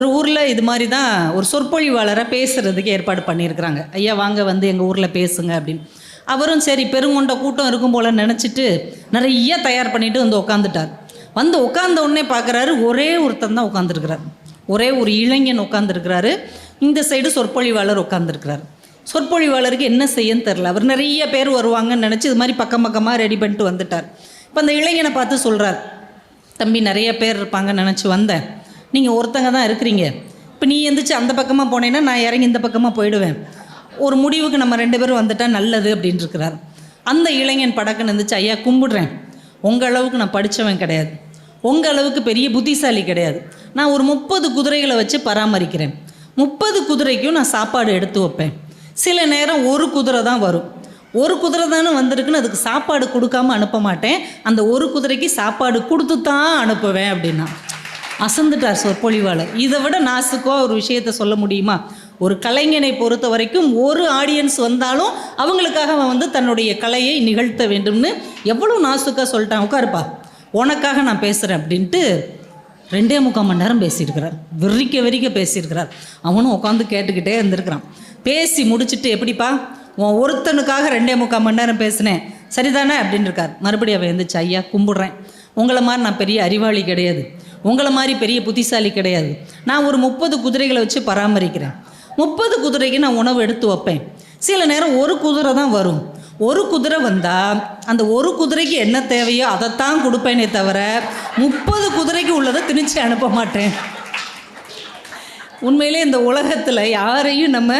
ஒரு ஊரில் இது மாதிரி தான் ஒரு சொற்பொழிவாளரை பேசுகிறதுக்கு ஏற்பாடு பண்ணியிருக்கிறாங்க. ஐயா வாங்க வந்து எங்கள் ஊரில் பேசுங்க அப்படின்னு. அவரும் சரி பெருங்கொண்ட கூட்டம் இருக்கும் போல் நினச்சிட்டு நிறைய தயார் பண்ணிவிட்டு வந்து உட்காந்துட்டார். வந்து உட்காந்த உடனே பார்க்குறாரு, ஒரே ஒருத்தன் தான் உட்காந்துருக்கிறார். ஒரே ஒரு இளைஞன் உட்காந்துருக்கிறாரு. இந்த சைடு சொற்பொழிவாளர் உட்காந்துருக்கிறார். சொற்பொழிவாளருக்கு என்ன செய்யன்னு தெரில. அவர் நிறைய பேர் வருவாங்கன்னு நினச்சி இது மாதிரி பக்கம் பக்கமாக ரெடி பண்ணிட்டு வந்துட்டார். இப்போ அந்த இளைஞனை பார்த்து சொல்கிறார், தம்பி நிறைய பேர் இருப்பாங்கன்னு நினச்சி வந்தேன், நீங்கள் ஒருத்தங்க தான் இருக்கிறீங்க. இப்போ நீ எந்திரிச்சு அந்த பக்கமாக போனேன்னா நான் இறங்கி இந்த பக்கமாக போயிடுவேன். ஒரு முடிவுக்கு நம்ம 2 பேரும் வந்துட்டால் நல்லது அப்படின்னு இருக்கிறார். அந்த இளைஞன் படக்குன்னு இருந்துச்சு, ஐயா கும்பிடுறேன், உங்கள் அளவுக்கு நான் படித்தவன் கிடையாது, உங்கள் அளவுக்கு பெரிய புத்திசாலி கிடையாது. நான் ஒரு 30 குதிரைகளை வச்சு பராமரிக்கிறேன். 30 குதிரைக்கும் நான் சாப்பாடு எடுத்து வைப்பேன். சில நேரம் ஒரு குதிரை தான் வரும். ஒரு குதிரை தானே வந்திருக்குன்னு அதுக்கு சாப்பாடு கொடுக்காமல் அனுப்ப மாட்டேன். அந்த ஒரு குதிரைக்கு சாப்பாடு கொடுத்து தான் அனுப்புவேன் அப்படின்னா. அசந்துட்டார் சொற்பொழிவாளர். இதை விட நாசுக்கோ ஒரு விஷயத்த சொல்ல முடியுமா? ஒரு கலைஞனை பொறுத்த வரைக்கும் ஒரு ஆடியன்ஸ் வந்தாலும் அவங்களுக்காக அவன் வந்து தன்னுடைய கலையை நிகழ்த்த வேண்டும்னு எவ்வளோ நாசுக்காக சொல்லிட்டான். உட்காருப்பா, உனக்காக நான் பேசுகிறேன் அப்படின்ட்டு 2.25 மணி நேரம் பேசியிருக்கிறார். வெறிக்க பேசியிருக்கிறார். அவனும் உட்காந்து கேட்டுக்கிட்டே இருந்திருக்கிறான். பேசி முடிச்சுட்டு, எப்படிப்பா உன் ஒருத்தனுக்காக 2.25 மணி நேரம் பேசினேன் சரிதானே அப்படின்னு இருக்கார். மறுபடியும் அவன் எழுந்துச்சு, ஐயா கும்பிடுறேன், உங்களை மாதிரி நான் பெரிய அறிவாளி கிடையாது, உங்களை மாதிரி பெரிய புத்திசாலி கிடையாது. நான் ஒரு 30 குதிரைகளை வச்சு பராமரிக்கிறேன். 30 குதிரைக்கு நான் உணவு எடுத்து வைப்பேன். சில நேரம் ஒரு குதிரை தான் வரும். ஒரு குதிரை வந்தால் அந்த ஒரு குதிரைக்கு என்ன தேவையோ அதைத்தான் கொடுப்பேனே தவிர 30 குதிரைக்கு உள்ளதை திணிச்சு அனுப்ப மாட்டேன். உண்மையிலே இந்த உலகத்தில் யாரையும் நம்ம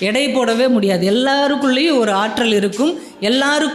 எடை போடவே முடியாது. எல்லாருக்குள்ளேயும் ஒரு ஆற்றல் இருக்கும். எல்லாருக்கும்